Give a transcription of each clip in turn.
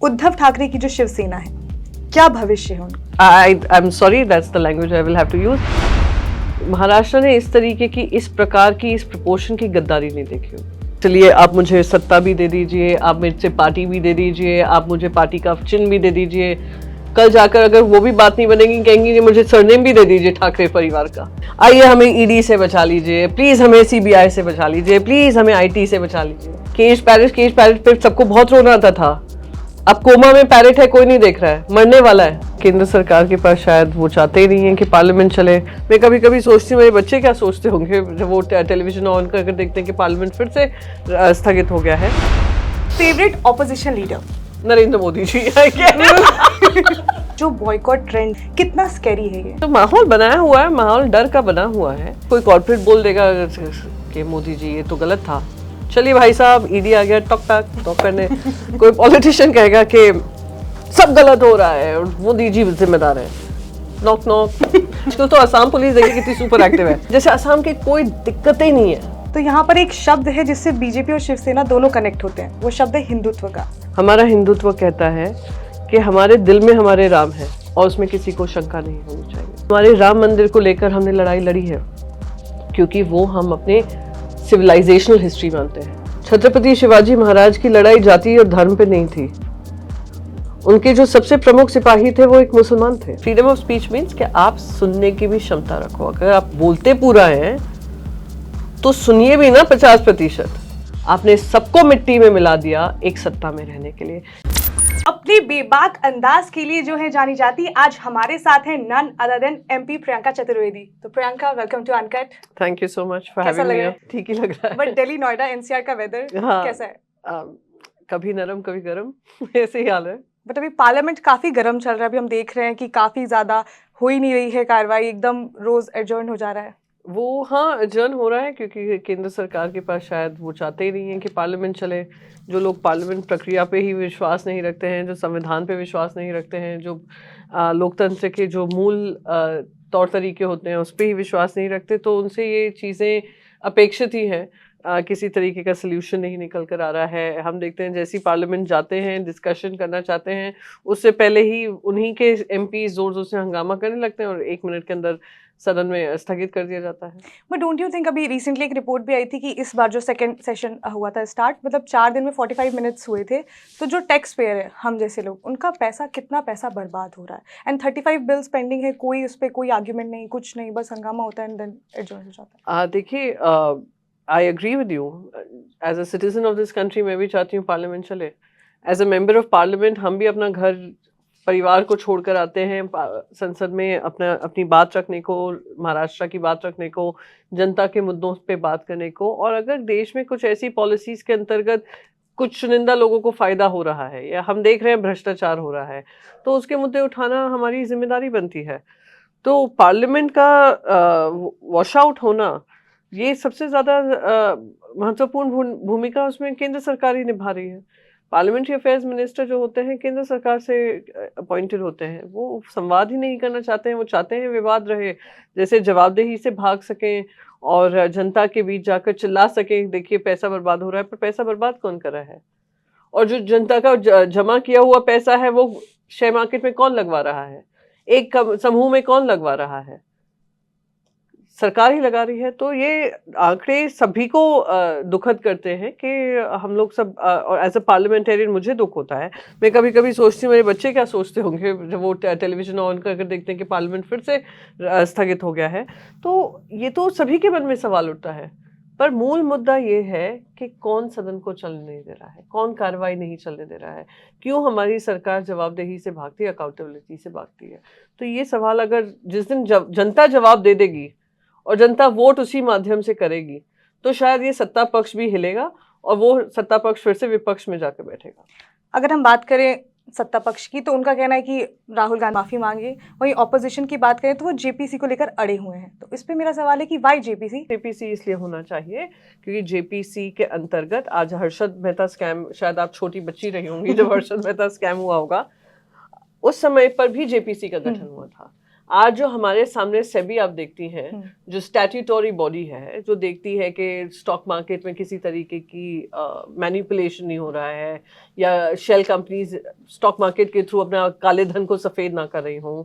उद्धव ठाकरे की जो शिवसेना है, क्या भविष्य है उनका? I'm sorry, that's the language I will have to use. Maharashtra ने इस तरीके की, इस प्रकार की, इस प्रपोर्शन की गद्दारी नहीं देखी। चलिए, आप मुझे सत्ता भी दे दीजिए, आप मुझसे पार्टी भी दे दीजिए, आप मुझे पार्टी का चिन्ह भी दे दीजिए, कल जाकर अगर वो भी बात नहीं बनेगी, कहेंगी मुझे सरनेम भी दे दीजिए ठाकरे परिवार का। आइए हमें ईडी से बचा लीजिए, प्लीज हमें सीबीआई से बचा लीजिए, प्लीज हमें आईटी से बचा लीजिए। केश पैरेट पे सबको बहुत रोना आता था। अब कोमा में पैरेट है, कोई नहीं देख रहा है, मरने वाला है। केंद्र सरकार के पास शायद वो चाहते ही नहीं है कि पार्लियामेंट चले। मैं कभी कभी सोचती हूँ मेरे बच्चे क्या सोचते होंगे जब वो टेलीविजन ऑन करके देखते हैं कि पार्लियामेंट फिर से स्थगित हो गया है। Favourite opposition leader? Narendra Modi ji. जो बॉयकॉट ट्रेंड, कितना स्कैरी है ये? तो माहौल बनाया हुआ है, माहौल डर का बना हुआ है। कोई कॉर्पोरेट बोल देगा कि मोदी जी ये तो गलत था, चलिए भाई साहब ईडी आ गया टॉक करने। कोई पॉलिटिशियन कहेगा कि सब गलत हो रहा है और मोदी जी जिम्मेदार है, नॉक आजकल तो असम पुलिस देखिए कितनी सुपर एक्टिव है, जैसे असम की कोई दिक्कत ही नहीं है। तो यहाँ पर एक शब्द है जिससे बीजेपी और शिवसेना दोनों कनेक्ट होते हैं, वो शब्द है हिंदुत्व का। हमारा हिंदुत्व कहता है कि हमारे दिल में हमारे राम है और उसमें किसी को शंका नहीं होनी चाहिए। हमारे राम मंदिर को लेकर हमने लड़ाई लड़ी है क्योंकि वो हम अपने सिविलाइजेशनल हिस्ट्री मानते हैं। छत्रपति शिवाजी महाराज की लड़ाई जाति और धर्म पे नहीं थी। उनके जो सबसे प्रमुख सिपाही थे वो एक मुसलमान थे। फ्रीडम ऑफ स्पीच मीन्स कि आप सुनने की भी क्षमता रखो। अगर आप बोलते पूरा हैं तो सुनिए भी ना 50%। आपने सबको मिट्टी में मिला दिया एक सत्ता में रहने के लिए। अपने बेबाक अंदाज के लिए जो है जानी जाती, आज हमारे साथ है none other than MP Priyanka Chaturvedi. तो Priyanka, welcome to Uncut. Thank you so much for having me. ठीक ही लग रहा है। बट दिल्ली, नोएडा, एनसीआर का वेदर कैसा है? कभी नरम कभी गर्म, ऐसे ही हाल है। बट अभी पार्लियामेंट काफी गर्म चल रहा है। अभी हम देख रहे हैं कि काफी ज्यादा हो ही नहीं रही है कार्रवाई, एकदम रोज एडजर्न हो जा रहा है। वो हाँ एडजर्न हो रहा है क्योंकि केंद्र सरकार के पास शायद वो चाहते ही नहीं है कि पार्लियामेंट चले। जो लोग पार्लियामेंट प्रक्रिया पे ही विश्वास नहीं रखते हैं, जो संविधान पे विश्वास नहीं रखते हैं, जो लोकतंत्र के जो मूल तौर तरीके होते हैं उस पर ही विश्वास नहीं रखते, तो उनसे ये चीज़ें अपेक्षित ही हैं। किसी तरीके का सल्यूशन नहीं निकल कर आ रहा है। हम देखते हैं जैसे ही पार्लियामेंट जाते हैं, डिस्कशन करना चाहते हैं, उससे पहले ही उन्हीं के एमपी जोर जोर से हंगामा करने लगते हैं और 1 मिनट के अंदर सदन में स्थगित कर दिया जाता है। बट डोंट यू थिंक, अभी रिसेंटली एक रिपोर्ट भी आई थी कि इस बार जो सेकंड सेशन हुआ था स्टार्ट, मतलब 4 दिन में 45 मिनट्स हुए थे, तो जो टैक्स पेयर है, हम जैसे लोग, उनका पैसा, कितना पैसा बर्बाद हो रहा है। एंड 35 बिल्स पेंडिंग है, कोई उस पर कोई आर्ग्यूमेंट नहीं, कुछ नहीं, बस हंगामा होता है एंड देन एडजर्न हो जाता है। देखिए, I agree with you. As a citizen of this country मैं भी चाहती हूँ पार्लियामेंट चले। As a member of parliament हम भी अपना घर परिवार को छोड़कर आते हैं संसद में अपनी बात रखने को, महाराष्ट्र की बात रखने को, जनता के मुद्दों पे बात करने को। और अगर देश में कुछ ऐसी पॉलिसीज के अंतर्गत कुछ चुनिंदा लोगों को फायदा हो रहा है या हम देख रहे हैं भ्रष्टाचार हो रहा है, तो उसके मुद्दे उठाना हमारी जिम्मेदारी बनती है। तो पार्लियामेंट का वॉश आउट होना, ये सबसे ज़्यादा महत्वपूर्ण भूमिका उसमें केंद्र सरकार ही निभा रही है। पार्लियामेंट्री अफेयर्स मिनिस्टर जो होते हैं केंद्र सरकार से अपॉइंटेड होते हैं, वो संवाद ही नहीं करना चाहते हैं। वो चाहते हैं विवाद रहे, जैसे जवाबदेही से भाग सकें और जनता के बीच जाकर चिल्ला सकें, देखिए पैसा बर्बाद हो रहा है। पर पैसा बर्बाद कौन कर रहा है? और जो जनता का जमा किया हुआ पैसा है वो शेयर मार्केट में कौन लगवा रहा है? एक समूह में कौन लगवा रहा है? सरकार ही लगा रही है। तो ये आंकड़े सभी को दुखद करते हैं कि हम लोग सब, और एज अ पार्लियामेंटेरियन मुझे दुख होता है। मैं कभी कभी सोचती हूँ मेरे बच्चे क्या सोचते होंगे जब वो टेलीविजन ऑन करके देखते हैं कि पार्लियामेंट फिर से स्थगित हो गया है। तो ये तो सभी के मन में सवाल उठता है। पर मूल मुद्दा ये है कि कौन सदन को चलने नहीं दे रहा है, कौन कार्रवाई नहीं चलने दे रहा है, क्यों हमारी सरकार जवाबदेही से भागती है, अकाउंटेबिलिटी से भागती है। तो ये सवाल अगर जिस दिन जनता जवाब दे देगी और जनता वोट उसी माध्यम से करेगी, तो शायद ये सत्ता पक्ष भी हिलेगा और वो सत्ता पक्ष फिर से विपक्ष में जाकर बैठेगा। अगर हम बात करें सत्ता पक्ष की, तो उनका कहना है कि राहुल गांधी माफी मांगे। वहीं ऑपोजिशन की बात करें तो वो जेपीसी को लेकर अड़े हुए हैं। तो इस पे मेरा सवाल है कि वाई जेपीसी? जेपीसी इसलिए होना चाहिए क्योंकि जेपीसी के अंतर्गत आज हर्षद मेहता स्कैम, शायद आप छोटी बच्ची रही होंगी जब हर्षद मेहता स्कैम हुआ होगा, उस समय पर भी जेपीसी का गठन हुआ था। आज जो हमारे सामने सेबी आप देखती हैं, जो स्टैट्यूटरी बॉडी है, जो देखती है कि स्टॉक मार्केट में किसी तरीके की मैनिपुलेशन नहीं हो रहा है, या शेल कंपनीज स्टॉक मार्केट के थ्रू अपना काले धन को सफ़ेद ना कर रही हों,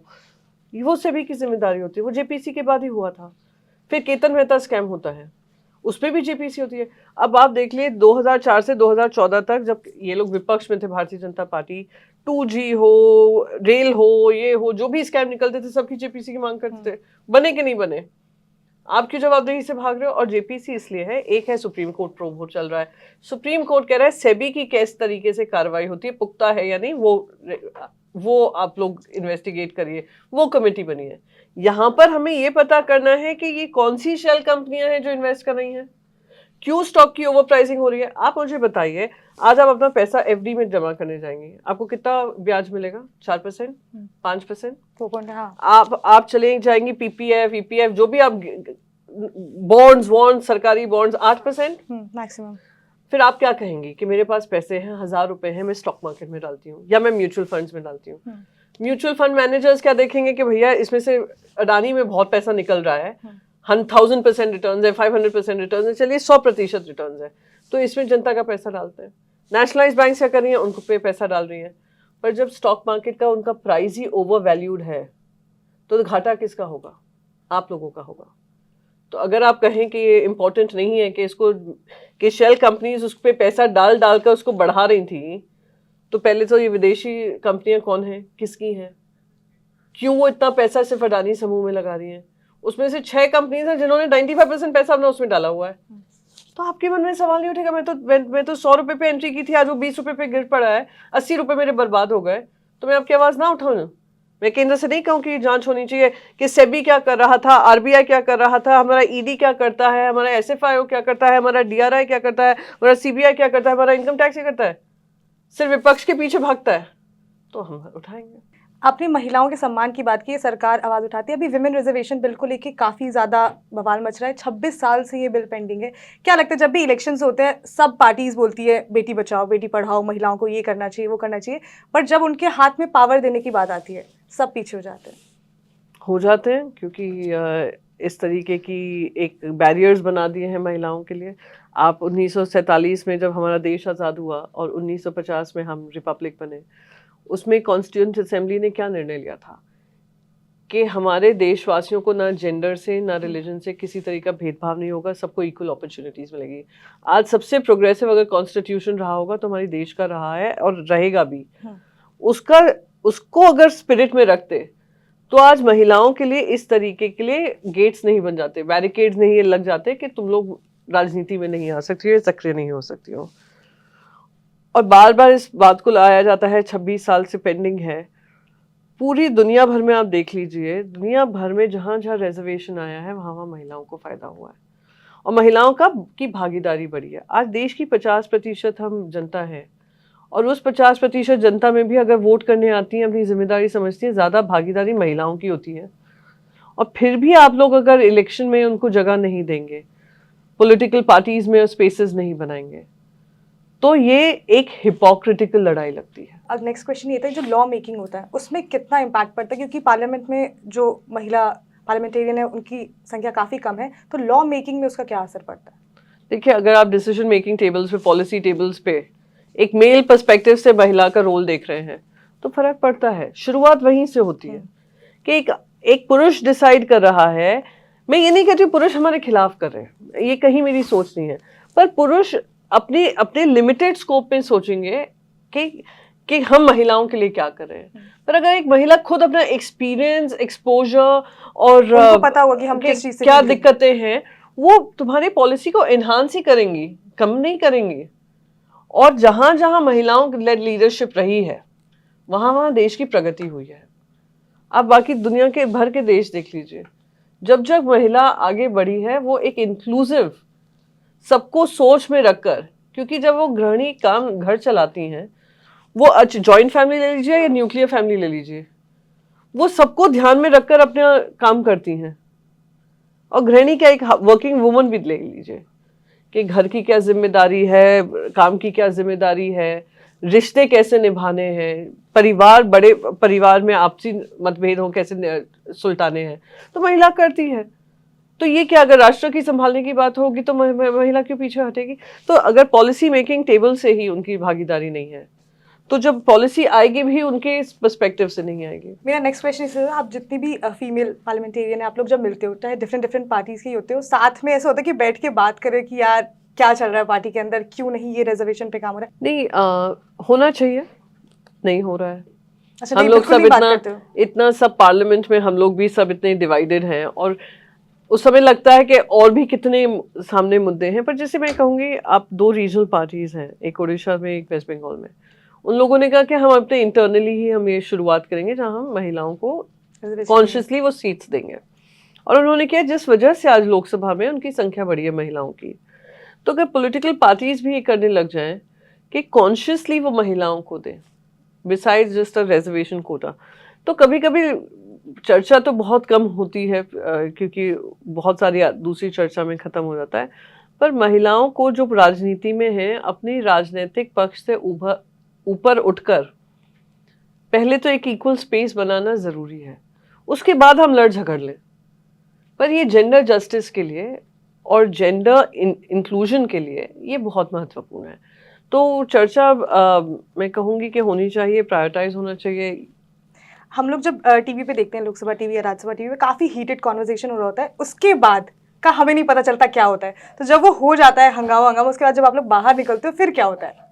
वो सेबी की जिम्मेदारी होती है। वो जेपीसी के बाद ही हुआ था। फिर केतन मेहता स्कैम होता है, उस पर भी जेपीसी होती है। अब आप देख लिए 2004 से 2014 तक, जब ये लोग विपक्ष में थे, भारतीय जनता पार्टी, 2G हो, रेल हो, ये हो, जो भी स्कैम निकलते थे सबकी जेपीसी की मांग करते थे। बने कि नहीं बने? आप क्यों जवाबदेही से भाग रहे हो? और जेपीसी इसलिए है, एक है सुप्रीम कोर्ट प्रो वोट चल रहा है, सुप्रीम कोर्ट कह रहा है सेबी की किस तरीके से कार्रवाई होती है, पुख्ता है या नहीं, वो आप लोग इन्वेस्टिगेट करिए, वो कमेटी बनी है। यहाँ पर हमें ये पता करना है कि ये कौन सी शेल कंपनियां हैं जो इन्वेस्ट कर रही हैं, क्यों स्टॉक की ओवर प्राइसिंग हो रही है। आप मुझे बताइए, आज आप अपना पैसा एफडी में जमा करने जाएंगे, आपको कितना ब्याज मिलेगा? 4%, 5%, 4%। हाँ। आप चले जाएंगे पीपीएफ, ईपीएफ, जो भी आप बॉन्ड्स, सरकारी बॉन्ड्स, 8% मैक्सिमम। फिर आप क्या कहेंगे कि मेरे पास पैसे हैं, 1000 रुपए हैं, मैं स्टॉक मार्केट में डालती हूँ या मैं म्यूचुअल फंड्स में डालती हूँ। म्यूचुअल फंड मैनेजर्स क्या देखेंगे कि भैया इसमें से अडानी में बहुत पैसा निकल रहा है, 1000% रिटर्न है, 500% रिटर्न है, चलिए 100% रिटर्न है, तो इसमें जनता का पैसा डालते हैं। नेशनलाइज बैंक क्या कर रही है, उनको पे पैसा डाल रही है। पर जब स्टॉक मार्केट का उनका प्राइस ही ओवर वैल्यूड है, तो घाटा किसका होगा? आप लोगों का होगा। तो अगर आप कहें कि ये इम्पोर्टेंट नहीं है कि इसको, कि शेल कंपनीज उस पर पैसा डाल कर उसको बढ़ा रही थी, तो पहले तो ये विदेशी कंपनियां कौन हैं, किसकी हैं, क्यों वो इतना पैसा सिर्फ अडानी समूह में लगा रही हैं? उसमें से 6 कंपनीज हैं जिन्होंने 95% पैसा अपना उसमें डाला हुआ है। तो आपके मन में सवाल नहीं उठेगा, मैं तो 100 रुपए पे एंट्री की थी, आज वो 20 रुपए पे गिर पड़ा है, 80 रुपए मेरे बर्बाद हो गए, तो मैं आपकी आवाज ना उठाऊं? मैं केंद्र से नहीं कहूं कि जांच होनी चाहिए कि सेबी क्या कर रहा था, आरबीआई क्या कर रहा था, हमारा ईडी क्या करता है, हमारा एसएफआईओ क्या करता है, हमारा डीआरआई क्या करता है, हमारा सीबीआई क्या करता है, हमारा इनकम टैक्स क्या करता है, सिर्फ विपक्ष के पीछे भागता है, तो हम उठाएंगे। आपने महिलाओं के सम्मान की बात की है, सरकार आवाज़ उठाती है। अभी विमेन रिजर्वेशन बिल को लेके काफ़ी ज़्यादा बवाल मच रहा है। 26 साल से ये बिल पेंडिंग है। क्या लगता है, जब भी इलेक्शंस होते हैं सब पार्टीज बोलती है बेटी बचाओ बेटी पढ़ाओ, महिलाओं को ये करना चाहिए वो करना चाहिए, पर जब उनके हाथ में पावर देने की बात आती है सब पीछे हो जाते हैं क्योंकि इस तरीके की एक बैरियर्स बना दिए हैं महिलाओं के लिए। आप 1947 में जब हमारा देश आज़ाद हुआ और 1950 में हम रिपब्लिक बने, उसमें कॉन्स्टिट्यूएंट असेंबली ने क्या निर्णय लिया था कि हमारे देशवासियों को ना जेंडर से ना रिलीजन से किसी तरह का भेदभाव नहीं होगा, सबको इक्वल अपॉर्चुनिटीज मिलेगी। आज सबसे प्रोग्रेसिव अगर कॉन्स्टिट्यूशन रहा होगा तो हमारे देश का रहा है और रहेगा भी। उसको अगर स्पिरिट में रखते तो आज महिलाओं के लिए इस तरीके के लिए गेट्स नहीं बन जाते, बैरिकेड्स नहीं लग जाते कि तुम लोग राजनीति में नहीं आ सकती हो, सक्रिय नहीं हो सकती हो। और बार बार इस बात को लाया जाता है 26 साल से पेंडिंग है। पूरी दुनिया भर में आप देख लीजिए, दुनिया भर में जहाँ जहाँ रिजर्वेशन आया है वहाँ वहाँ महिलाओं को फायदा हुआ है और महिलाओं की भागीदारी बढ़ी है। आज देश की 50% हम जनता है और उस 50% जनता में भी अगर वोट करने आती हैं, अपनी जिम्मेदारी समझती हैं, ज़्यादा भागीदारी महिलाओं की होती है। और फिर भी आप लोग अगर इलेक्शन में उनको जगह नहीं देंगे, पॉलिटिकल पार्टीज में स्पेसेस नहीं बनाएंगे, तो ये एक हिपोक्रिटिकल लड़ाई लगती है। अब नेक्स्ट क्वेश्चन ये था, जो लॉ मेकिंग होता है उसमें कितना इम्पैक्ट पड़ता है, क्योंकि पार्लियामेंट में जो महिला पार्लियामेंटेरियन है उनकी संख्या काफ़ी कम है, तो लॉ मेकिंग में उसका क्या असर पड़ता है? देखिए, अगर आप डिसीजन मेकिंग टेबल्स पे, पॉलिसी टेबल्स पे एक मेल पर्सपेक्टिव से महिला का रोल देख रहे हैं तो फर्क पड़ता है। शुरुआत वहीं से होती है कि एक पुरुष डिसाइड कर रहा है। मैं ये नहीं कहती पुरुष हमारे खिलाफ कर रहे हैं, ये कहीं मेरी सोच नहीं है, पर पुरुष अपने लिमिटेड स्कोप में सोचेंगे कि हम महिलाओं के लिए क्या कर रहे हैं। पर अगर एक महिला खुद अपना एक्सपीरियंस, एक्सपोजर और पता होगा कि हम किस चीज से क्या दिक्कतें हैं, वो तुम्हारी पॉलिसी को एनहांस ही करेंगी, कम नहीं करेंगी। और जहां जहां महिलाओं लेड लीडरशिप रही है वहां वहां देश की प्रगति हुई है। आप बाकी दुनिया के भर के देश देख लीजिए, जब जब महिला आगे बढ़ी है वो एक इंक्लूसिव, सबको सोच में रखकर, क्योंकि जब वो गृहिणी काम घर चलाती हैं, वो जॉइंट फैमिली ले लीजिए या न्यूक्लियर फैमिली ले लीजिए, वो सबको ध्यान में रखकर अपना काम करती हैं। और गृहिणी क्या, एक वर्किंग वुमन भी ले लीजिए कि घर की क्या जिम्मेदारी है, काम की क्या जिम्मेदारी है, रिश्ते कैसे निभाने हैं, परिवार, बड़े परिवार में आपसी मतभेद हो कैसे सुलटाने हैं, तो महिला करती है। तो ये क्या, अगर राष्ट्र की संभालने की बात होगी तो महिला क्यों पीछे हटेगी? तो अगर पॉलिसी मेकिंग टेबल से ही उनकी भागीदारी नहीं है, तो जब पॉलिसी आएगी भी उनके इस पर्सपेक्टिव से नहीं आएगी। मेरा नेक्स्ट क्वेश्चन इसलिए आप जितनी भी फीमेल पार्लियामेंटेरियन है, आप लोग जब मिलते हो, चाहे डिफरेंट डिफरेंट पार्टीज के होते हो, साथ में ऐसा होता है कि बैठ के बात करें कि यार क्या चल रहा है पार्टी के अंदर, क्यों नहीं ये रिजर्वेशन पे काम हो रहा है? नहीं, होना चाहिए, नहीं हो रहा है। अच्छा, हम नहीं, लोग बिल्कुल सब नहीं बात इतना करते हो? इतना सब पार्लियामेंट में हम लोग भी सब इतने डिवाइडेड हैं, और उस समय लगता है कि और भी कितने सामने मुद्दे हैं। पर जैसे मैं कहूँगी, आप 2 रीजनल पार्टीज हैं, एक उड़ीसा में, एक वेस्ट बंगाल में। उन लोगों ने कहा कि हम अपने इंटरनली ही हम ये शुरुआत करेंगे जहाँ हम महिलाओं को कॉन्शियसली वो सीट्स देंगे। और उन्होंने किया, जिस वजह से आज लोकसभा में उनकी संख्या बढ़ी है महिलाओं की। तो अगर पॉलिटिकल पार्टीज भी ये करने लग जाएं कि कॉन्शियसली वो महिलाओं को दें, besides just a reservation quota, तो कभी कभी चर्चा तो बहुत कम होती है, क्योंकि बहुत सारी दूसरी चर्चा में खत्म हो जाता है। पर महिलाओं को जो राजनीति में है, अपनी राजनीतिक पक्ष से ऊपर उठकर पहले तो एक इक्वल स्पेस बनाना जरूरी है, उसके बाद हम लड़ झगड़ लें। पर ये जेंडर जस्टिस के लिए और जेंडर इंक्लूजन के लिए ये बहुत महत्वपूर्ण है। तो चर्चा मैं कहूँगी कि होनी चाहिए, प्रायोरिटाइज होना चाहिए। हम लोग जब टीवी पे देखते हैं, लोकसभा टीवी या राज्यसभा टीवी में काफी हीटेड कॉन्वर्सेशन हो रहा होता है, उसके बाद का हमें नहीं पता चलता क्या होता है। तो जब वो हो जाता है हंगामा हंगामा, उसके बाद जब आप लोग बाहर निकलते हो, फिर क्या होता है?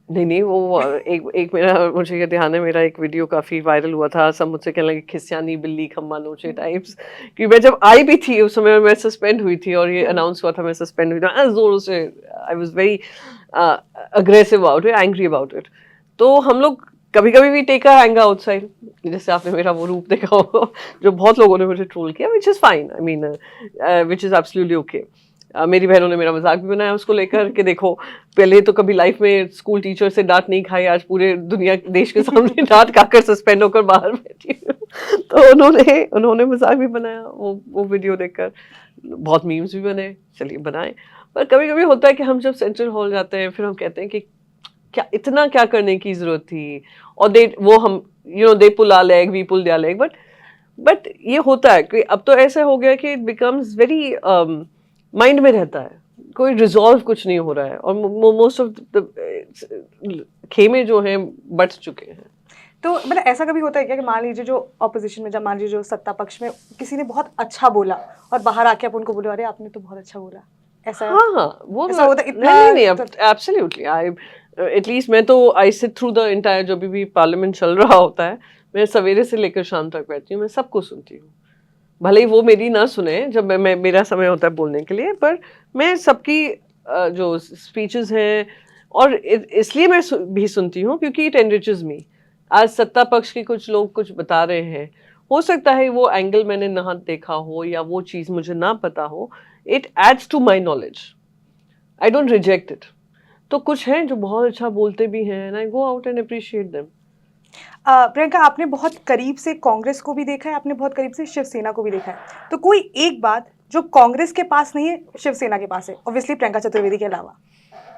नहीं नहीं, वो एक मेरा, मुझे ये ध्यान है, मेरा एक वीडियो काफी वायरल हुआ था, सब मुझसे कहने लगे खिसियानी बिल्ली खम्मा नोचे टाइप्स, कि मैं जब आई भी थी उस समय मैं सस्पेंड हुई थी, और ये अनाउंस हुआ था मैं सस्पेंड हुई थी जोरों से। I was very aggressive about it, angry about it. तो हम लोग कभी कभी भी टेक अ हैंग आउटसाइड, जैसे आपने मेरा वो रूप देखा हो जो बहुत लोगों ने मुझे ट्रोल किया, which is fine, I mean which is absolutely okay. मेरी बहनों ने मेरा मजाक भी बनाया उसको लेकर कि देखो, पहले तो कभी लाइफ में स्कूल टीचर से डांट नहीं खाई, आज पूरे दुनिया देश के सामने डांट खाकर सस्पेंड होकर बाहर बैठी हूँ। तो उन्होंने मजाक भी बनाया वो वीडियो देखकर, बहुत मीम्स भी बने, चलिए बनाए। पर कभी कभी होता है कि हम जब सेंट्रल हॉल जाते हैं, फिर हम कहते हैं कि क्या इतना क्या करने की जरूरत थी, और हम they pull our leg, we pull their leg, but ये होता है कि अब तो ऐसा हो गया कि इट बिकम्स वेरी माइंड में रहता है, कोई रिजॉल्व कुछ नहीं हो रहा है, और मोस्ट ऑफ द खेमे जो हैं बढ़ चुके हैं। तो मतलब ऐसा कभी होता है क्या कि मान लीजिए जो ऑपोजिशन में, जब मान लीजिए जो सत्ता पक्ष में किसी ने बहुत अच्छा बोला और बाहर आके आप उनको बोले अरे आपने तो बहुत अच्छा बोला, ऐसा? हाँ, वो ऐसा होता है इतना? नहीं, एब्सोल्युटली। आई एटलीस्ट मैं तो I sit through the entire, जो भी पार्लियामेंट चल रहा होता है, मैं सवेरे से लेकर शाम तक बैठती हूँ, मैं सबको सुनती हूँ। भले ही वो मेरी ना सुने जब मैं मेरा समय होता है बोलने के लिए, पर मैं सबकी जो स्पीचेस हैं, और इसलिए मैं भी सुनती हूँ क्योंकि इट एनरिचेस मी। आज सत्ता पक्ष के कुछ लोग कुछ बता रहे हैं, हो सकता है वो एंगल मैंने ना देखा हो या वो चीज़ मुझे ना पता हो, it adds to my knowledge, I don't reject it. तो कुछ हैं जो बहुत अच्छा बोलते भी हैं, and I go out and appreciate them. Priyanka, आपने बहुत करीब से कांग्रेस को भी देखा है, आपने बहुत करीब से शिवसेना को भी देखा है, तो कोई एक बात जो कांग्रेस के पास नहीं है शिवसेना के पास है, ऑब्वियसली प्रियंका चतुर्वेदी के अलावा?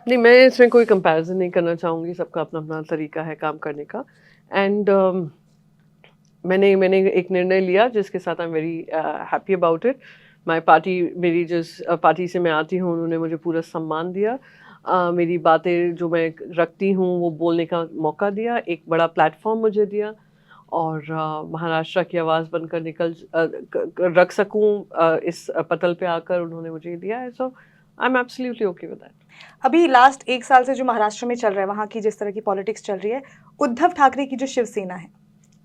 नहीं, मैं इसमें कोई कंपैरिजन नहीं करना चाहूँगी, सबका अपना अपना तरीका है काम करने का। एंड मैंने एक निर्णय लिया जिसके साथ I am very happy about it. My party, मेरी जिस पार्टी से मैं आती हूँ, उन्होंने मुझे पूरा सम्मान दिया, मेरी बातें जो मैं रखती हूँ वो बोलने का मौका दिया, एक बड़ा प्लेटफॉर्म मुझे दिया, और महाराष्ट्र की आवाज़ बनकर रख सकूँ इस पटल पे आकर, उन्होंने मुझे दिया है। So I am absolutely okay with that. अभी लास्ट 1 साल से जो महाराष्ट्र में चल रहा है, वहाँ की जिस तरह की पॉलिटिक्स चल रही है, उद्धव ठाकरे की जो शिवसेना है,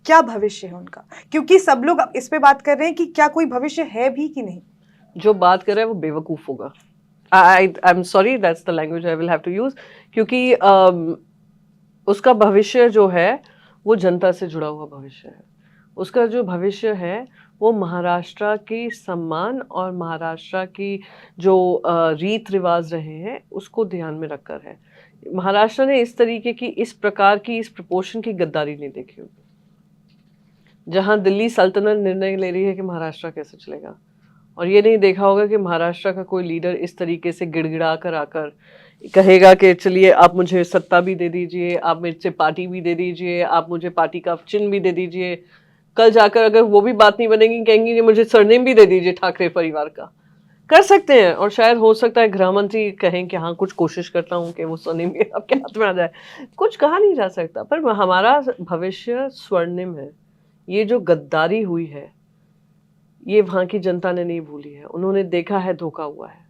क्या भविष्य है उनका? क्योंकि सब लोग अब इस पे बात कर रहे हैं कि क्या कोई भविष्य है भी कि नहीं। जो बात कर रहा है वो बेवकूफ़ होगा। I am sorry, that's the language I will have to use, क्योंकि उसका भविष्य जो है वो जनता से जुड़ा हुआ भविष्य है। उसका जो भविष्य है वो महाराष्ट्र की सम्मान और महाराष्ट्र की जो रीत रिवाज रहे हैं उसको ध्यान में रखकर है। महाराष्ट्र ने इस तरीके की, इस प्रकार की, इस प्रपोर्शन की गद्दारी नहीं देखी होगी, जहां दिल्ली सल्तनत निर्णय ले रही है कि महाराष्ट्र कैसे चलेगा, और ये नहीं देखा होगा कि महाराष्ट्र का कोई लीडर इस तरीके से गिड़गिड़ा कर आकर कहेगा कि चलिए आप मुझे सत्ता भी दे दीजिए, आप मेरे से पार्टी भी दे दीजिए, आप मुझे पार्टी का चिन्ह भी दे दीजिए। कल जाकर अगर वो भी बात नहीं बनेगी, कहेंगी कि मुझे सरनेम भी दे दीजिए ठाकरे परिवार का। कर सकते हैं, और शायद हो सकता है गृह मंत्री कहें कि हाँ कुछ कोशिश करता हूँ कि वो सरनेम भी आपके हाथ में आ जाए। कुछ कहा नहीं जा सकता, पर हमारा भविष्य स्वर्णिम है। ये जो गद्दारी हुई है ये वहाँ की जनता ने नहीं भूली है। उन्होंने देखा है धोखा हुआ है,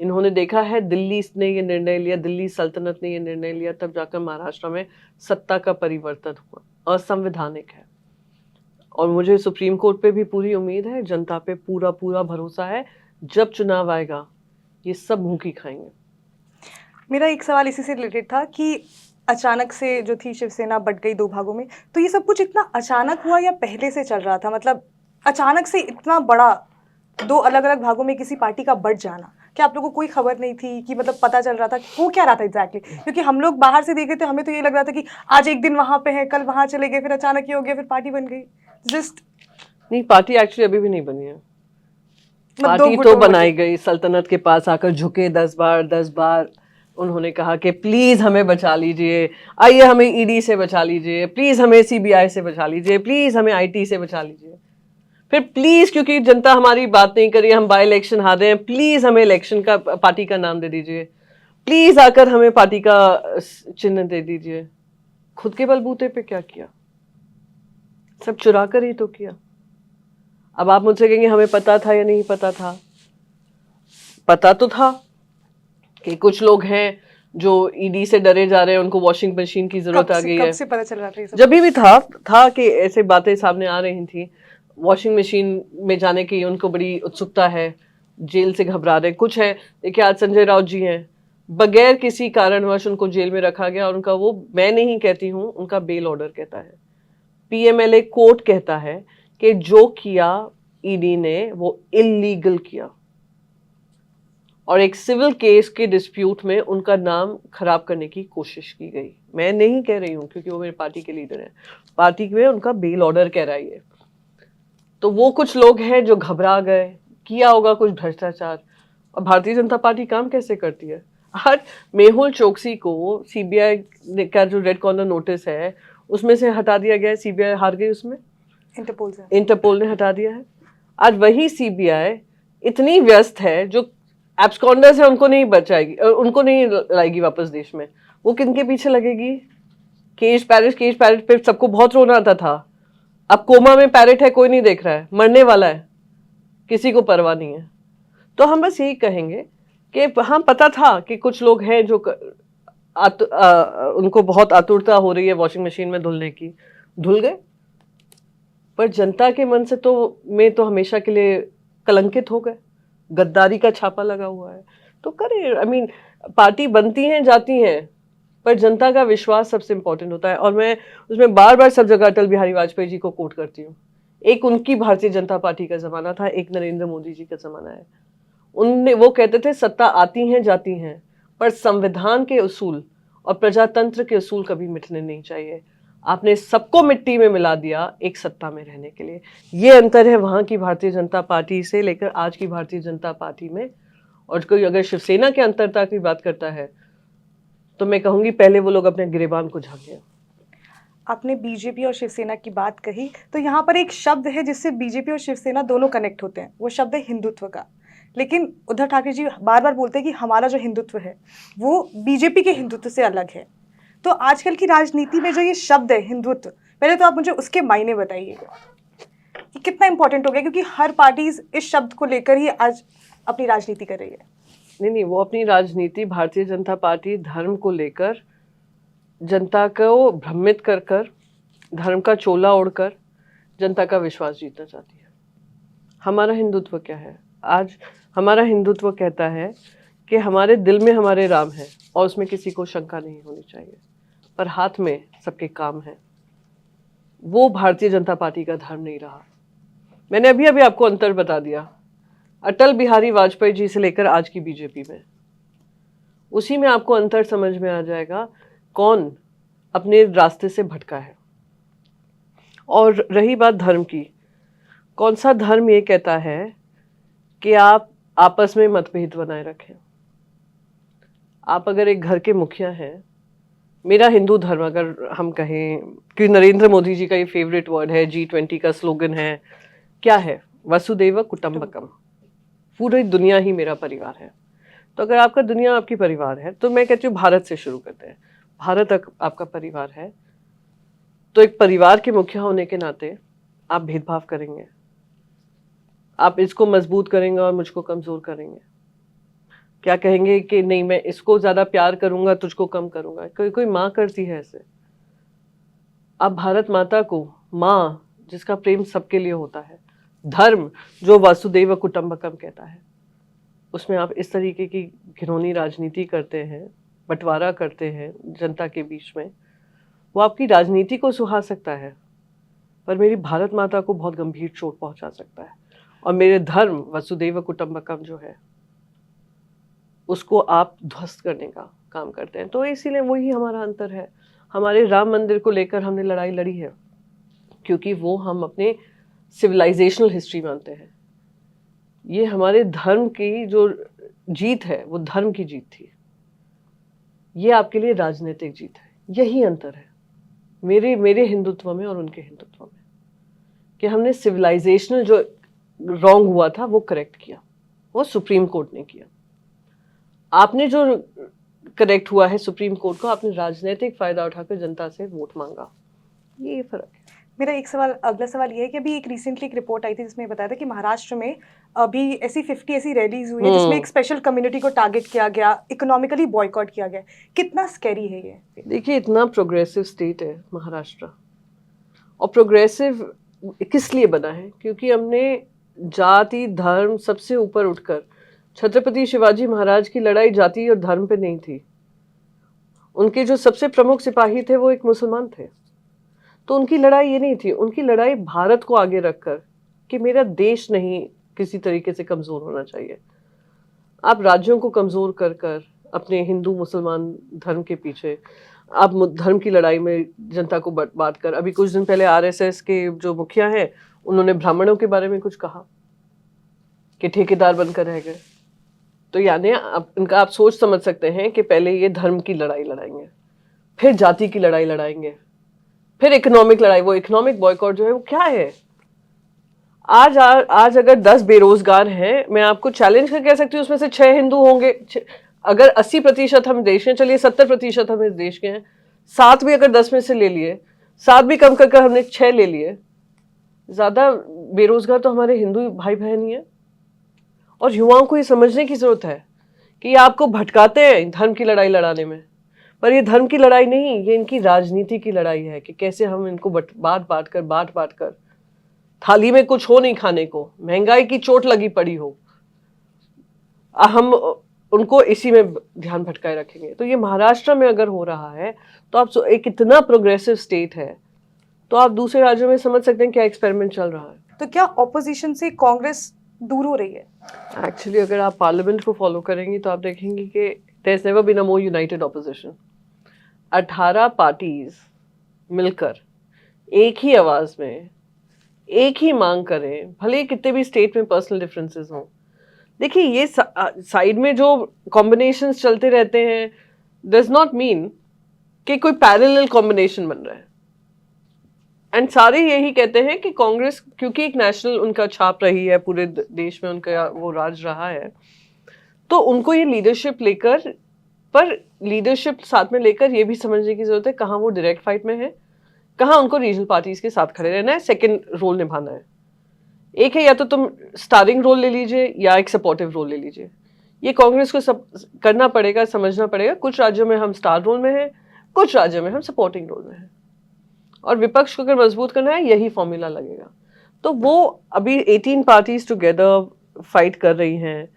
इन्होंने देखा है दिल्ली ने ये निर्णय लिया, दिल्ली सल्तनत ने ये निर्णय लिया, तब जाकर महाराष्ट्र में सत्ता का परिवर्तन हुआ। असंवैधानिक है। और मुझे सुप्रीम कोर्ट पे भी पूरी उम्मीद है, जनता पे पूरा पूरा भरोसा है। जब चुनाव आएगा ये सब मुंह की खाएंगे। मेरा एक सवाल इसी से रिलेटेड था कि अचानक से जो थी शिवसेना बट गई 2 भागों में, तो ये सब कुछ इतना अचानक हुआ या पहले से चल रहा था? मतलब अचानक से इतना बड़ा 2 अलग-अलग भागों में किसी पार्टी का बँट जाना, क्या आप लोगों को कोई खबर नहीं थी कि मतलब पता चल रहा था? हो क्या रहा था एग्ज़ैक्टली? क्योंकि हम लोग बाहर से देख रहे थे, हमें तो ये लग रहा था कि आज एक दिन वहाँ पे हैं, कल वहाँ चले गए, फिर अचानक ये हो गया, फिर पार्टी बन गई। जस्ट नहीं, पार्टी एक्चुअली अभी भी नहीं बनी है। मतलब 2 पार्टी तो गुटों में बनाई गई, सल्तनत के पास आकर झुके 10 बार उन्होंने कहा कि प्लीज हमें बचा लीजिए, आइए हमें ईडी से बचा लीजिए, प्लीज हमें सीबीआई से बचा लीजिए, प्लीज हमें आईटी से बचा लीजिए। फिर प्लीज क्योंकि जनता हमारी बात नहीं करी, हम बाई इलेक्शन हारे हैं, प्लीज हमें इलेक्शन का पार्टी का नाम दे दीजिए, प्लीज आकर हमें पार्टी का चिन्ह दे दीजिए। खुद के बलबूते पे क्या किया? सब चुरा कर ही तो किया। अब आप मुझसे कहेंगे हमें पता था या नहीं पता था? पता तो था कि कुछ लोग हैं जो ईडी से डरे जा रहे हैं, उनको वॉशिंग मशीन की जरूरत आ गई है। कब से पता चल रहा था ये सब? जब भी था कि ऐसे बातें सामने आ रही थी, वॉशिंग मशीन में जाने की उनको बड़ी उत्सुकता है, जेल से घबरा रहे। कुछ है, देखिए आज संजय राउत जी हैं, बगैर किसी कारणवश उनको जेल में रखा गया, और उनका वो मैं नहीं कहती हूँ, उनका बेल ऑर्डर कहता है, पीएमएलए कोर्ट कहता है कि जो किया ईडी ने वो इलीगल किया, और एक सिविल केस के डिस्प्यूट में उनका नाम खराब करने की कोशिश की गई। मैं नहीं कह रही हूँ क्योंकि वो मेरे पार्टी के लीडर हैं, पार्टी में उनका बेल ऑर्डर कह रहा है। तो वो कुछ लोग हैं जो घबरा गए, किया होगा कुछ भ्रष्टाचार। और भारतीय जनता पार्टी काम कैसे करती है? आज मेहुल चोकसी को सीबीआई का जो रेड कॉर्नर नोटिस है उसमें से हटा दिया गया है, सीबीआई हार गई उसमें, इंटरपोल ने हटा दिया है। आज वही सीबीआई इतनी व्यस्त है, जो एब्सकॉन्डर्स है उनको नहीं बचाएगी, उनको नहीं लाएगी वापस देश में। वो किनके पीछे लगेगी? केज पैरेट पे सबको बहुत रोना आता था। अब कोमा में पैरेट है, कोई नहीं देख रहा है, मरने वाला है, किसी को परवाह नहीं है। तो हम बस यही कहेंगे कि हाँ पता था कि कुछ लोग हैं जो उनको बहुत आतुरता हो रही है वॉशिंग मशीन में धुलने की, धुल गए। पर जनता के मन से तो हमेशा के लिए कलंकित हो गए। गद्दारी का छापा लगा हुआ है, तो करे। आई मीन पार्टी बनती हैं जाती हैं, पर जनता का विश्वास सबसे इंपॉर्टेंट होता है। और मैं उसमें बार बार सब जगह अटल बिहारी वाजपेयी जी को कोट करती हूँ। एक उनकी भारतीय जनता पार्टी का जमाना था, एक नरेंद्र मोदी जी का जमाना है। वो कहते थे सत्ता आती हैं जाती हैं, पर संविधान के उसूल और प्रजातंत्र के उसूल कभी मिटने नहीं चाहिए। आपने सबको मिट्टी में मिला दिया एक सत्ता में रहने के लिए। ये अंतर है वहां की भारतीय जनता पार्टी से लेकर आज की भारतीय जनता पार्टी में। और कोई अगर शिवसेना के अंतर तक की बात करता है तो मैं कहूंगी पहले वो लोग अपने गिरेबान को झांके। आपने बीजेपी और शिवसेना की बात कही, तो यहाँ पर एक शब्द है जिससे बीजेपी और शिवसेना दोनों कनेक्ट होते हैं, वो शब्द है हिंदुत्व का। लेकिन उद्धव ठाकरे जी बार बार बोलते हैं कि हमारा जो हिंदुत्व है वो बीजेपी के हिंदुत्व से अलग है। तो आजकल की राजनीति में जो ये शब्द है हिंदुत्व, पहले तो आप मुझे उसके मायने बताइएगा कि कितना इंपॉर्टेंट हो गया, क्योंकि हर पार्टी इस शब्द को लेकर ही आज अपनी राजनीति कर रही है। नहीं, वो अपनी राजनीति भारतीय जनता पार्टी धर्म को लेकर जनता को भ्रमित कर कर, धर्म का चोला ओढ़कर जनता का विश्वास जीतना चाहती है। हमारा हिंदुत्व क्या है? आज हमारा हिंदुत्व कहता है कि हमारे दिल में हमारे राम है और उसमें किसी को शंका नहीं होनी चाहिए, पर हाथ में सबके काम है। वो भारतीय जनता पार्टी का धर्म नहीं रहा। मैंने अभी अभी आपको अंतर बता दिया, अटल बिहारी वाजपेयी जी से लेकर आज की बीजेपी में। उसी में आपको अंतर समझ में आ जाएगा कौन अपने रास्ते से भटका है। और रही बात धर्म की, कौन सा धर्म ये कहता है कि आप आपस में मतभेद बनाए रखें? आप अगर एक घर के मुखिया हैं, मेरा हिंदू धर्म अगर हम कहें कि नरेंद्र मोदी जी का ये फेवरेट वर्ड है, G20 का स्लोगन है, क्या है? वसुदैव कुटुंबकम। पूरी दुनिया ही मेरा परिवार है। तो अगर आपका दुनिया आपकी परिवार है, तो मैं कहती हूँ भारत से शुरू करते हैं। भारत आपका परिवार है, तो एक परिवार के मुखिया होने के नाते आप भेदभाव करेंगे, आप इसको मजबूत करेंगे और मुझको कमजोर करेंगे। क्या कहेंगे कि नहीं, मैं इसको ज्यादा प्यार करूंगा, तुझको कम करूंगा। कोई कोई माँ करती है ऐसे। आप भारत माता को, माँ जिसका प्रेम सबके लिए होता है, धर्म जो वासुदेव कुटुंबकम कहता है, उसमें आप इस तरीके की घिनौनी राजनीति करते हैं, बंटवारा करते हैं जनता के बीच में। वो आपकी राजनीति को सुहा सकता है, पर मेरी भारत माता को बहुत गंभीर चोट पहुंचा सकता है। और मेरे धर्म वसुदैव कुटुंबकम जो है, उसको आप ध्वस्त करने का काम करते हैं। तो इसीलिए वही हमारा अंतर है। हमारे राम मंदिर को लेकर हमने लड़ाई लड़ी है, क्योंकि वो हम अपने सिविलाइजेशनल हिस्ट्री मानते हैं। ये हमारे धर्म की जो जीत है, वो धर्म की जीत थी। ये आपके लिए राजनीतिक जीत है। यही अंतर है मेरे हिंदुत्व में और उनके हिंदुत्व में, कि हमने सिविलाइजेशनल जो रॉन्ग हुआ था वो करेक्ट किया, वो सुप्रीम कोर्ट ने किया। आपने जो करेक्ट हुआ है सुप्रीम कोर्ट को, आपने राजनीतिक फायदा उठाकर जनता से वोट मांगा। ये फर्क है। मेरा अगला सवाल ये है कि अभी एक रिसेंटली एक रिपोर्ट आई थी जिसमें बताया था कि महाराष्ट्र में अभी ऐसी 50 ऐसी रैलीज हुई है जिसमें एक स्पेशल कम्युनिटी को टारगेट किया गया, इकोनॉमिकली बॉयकॉट किया गया। कितना स्कैरी है ये? देखिए, इतना प्रोग्रेसिव स्टेट है महाराष्ट्र, और प्रोग्रेसिव किस लिए बना है? क्योंकि हमने जाति धर्म सबसे ऊपर उठकर, छत्रपति शिवाजी महाराज की लड़ाई जाति और धर्म पे नहीं थी। उनके जो सबसे प्रमुख सिपाही थे वो एक मुसलमान थे, तो उनकी लड़ाई ये नहीं थी। उनकी लड़ाई भारत को आगे रखकर कि मेरा देश नहीं किसी तरीके से कमजोर होना चाहिए। आप राज्यों को कमजोर कर कर अपने हिंदू मुसलमान धर्म के पीछे, आप धर्म की लड़ाई में जनता को बात कर। अभी कुछ दिन पहले आरएसएस के जो मुखिया हैं, उन्होंने ब्राह्मणों के बारे में कुछ कहा कि ठेकेदार बनकर रह गए। तो यानी इनका आप सोच समझ सकते हैं कि पहले ये धर्म की लड़ाई लड़ाएंगे, फिर जाति की लड़ाई लड़ाएंगे, फिर इकोनॉमिक लड़ाई। वो इकोनॉमिक बॉयकॉट जो है वो क्या है? आज अगर 10 बेरोजगार हैं, मैं आपको चैलेंज कर कह सकती हूँ उसमें से 6 हिंदू होंगे। अगर 80% हम देश में, चलिए 70% हम इस देश के हैं, 7 भी अगर 10 में से ले लिए, 7 भी कम कर हमने 6 ले लिए, ज्यादा बेरोजगार तो हमारे हिंदू भाई बहन ही है। और युवाओं को ये समझने की जरूरत है कि ये आपको भटकाते हैं धर्म की लड़ाई लड़ाने में, पर ये धर्म की लड़ाई नहीं, ये इनकी राजनीति की लड़ाई है कि कैसे हम इनको बांट बांट कर थाली में कुछ हो नहीं खाने को, महंगाई की चोट लगी पड़ी हो, हम उनको इसी में ध्यान भटकाए रखेंगे। तो ये महाराष्ट्र में अगर हो रहा है, तो आप एक इतना प्रोग्रेसिव स्टेट है, तो आप दूसरे राज्यों में समझ सकते हैं क्या एक्सपेरिमेंट चल रहा है। तो क्या ऑपोजिशन से कांग्रेस दूर हो रही है? एक्चुअली अगर आप पार्लियामेंट को फॉलो करेंगी तो आप देखेंगे कि there is never been a more united opposition. 18 parties मिलकर एक ही आवाज में एक ही मांग करें, भले ही कितने भी स्टेट में पर्सनल डिफरेंसेस हों। देखिए, ये साइड में जो कॉम्बिनेशंस चलते रहते हैं, डज नॉट मीन कि कोई पैरेलल कॉम्बिनेशन बन रहा है। एंड सारे यही कहते हैं कि कांग्रेस, क्योंकि एक नेशनल उनका छाप रही है, पूरे देश में उनका वो राज रहा है, तो उनको ये लीडरशिप लेकर, पर लीडरशिप साथ में लेकर ये भी समझने की जरूरत है कहाँ वो डायरेक्ट फाइट में है, कहाँ उनको रीजनल पार्टीज के साथ खड़े रहना है, सेकंड रोल निभाना है। एक है या तो तुम स्टारिंग रोल ले लीजिए या एक सपोर्टिव रोल ले लीजिए। ये कांग्रेस को सब करना पड़ेगा, समझना पड़ेगा। कुछ राज्यों में हम स्टार रोल में हैं, कुछ राज्यों में हम सपोर्टिंग रोल में हैं, और विपक्ष को अगर मजबूत करना है यही फॉर्मूला लगेगा। तो वो अभी 18 पार्टीज टुगेदर फाइट कर रही हैं।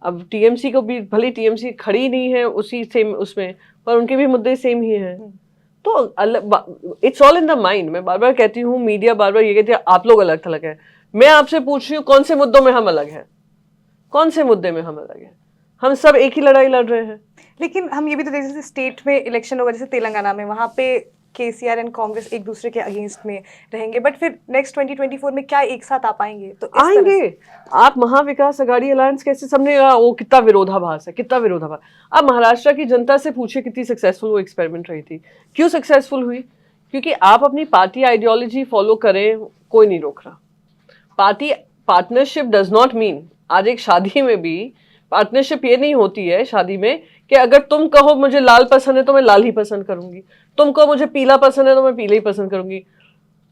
अब टीएमसी को भी, भले टीएमसी खड़ी नहीं है उसी सेम उसमें, पर उनके भी मुद्दे सेम ही हैं। तो it's all in the mind. मैं बार बार कहती हूँ, मीडिया बार बार ये कहती है आप लोग अलग थलग है। मैं आपसे पूछ रही हूँ कौन से मुद्दों में हम अलग हैं? कौन से मुद्दे में हम अलग हैं? हम सब एक ही लड़ाई लड़ रहे हैं। लेकिन हम ये भी तो देख सकते, स्टेट में इलेक्शन होगा, जैसे तेलंगाना में, वहाँ पे केसीआर एंड कांग्रेस एक दूसरे के अगेंस्ट में रहेंगे, बट फिर नेक्स्ट 2024 में क्या एक साथ आ पाएंगे? तो इस आएंगे। आप महाविकास अघाड़ी अलायंस कैसे, सबने वो कितना विरोधाभास है, कितना विरोधाभास। आप महाराष्ट्र की जनता से पूछिए कितनी सक्सेसफुल वो एक्सपेरिमेंट रही थी। क्यों सक्सेसफुल हुई? क्योंकि आप अपनी पार्टी आइडियोलॉजी फॉलो करें, कोई नहीं रोक रहा। Party partnership does not mean, आज एक शादी में भी पार्टनरशिप ये नहीं होती है शादी में कि अगर तुम कहो मुझे लाल पसंद है तो मैं लाल ही पसंद करूंगी, तुम कहो मुझे पीला पसंद है तो मैं पीला ही पसंद करूंगी,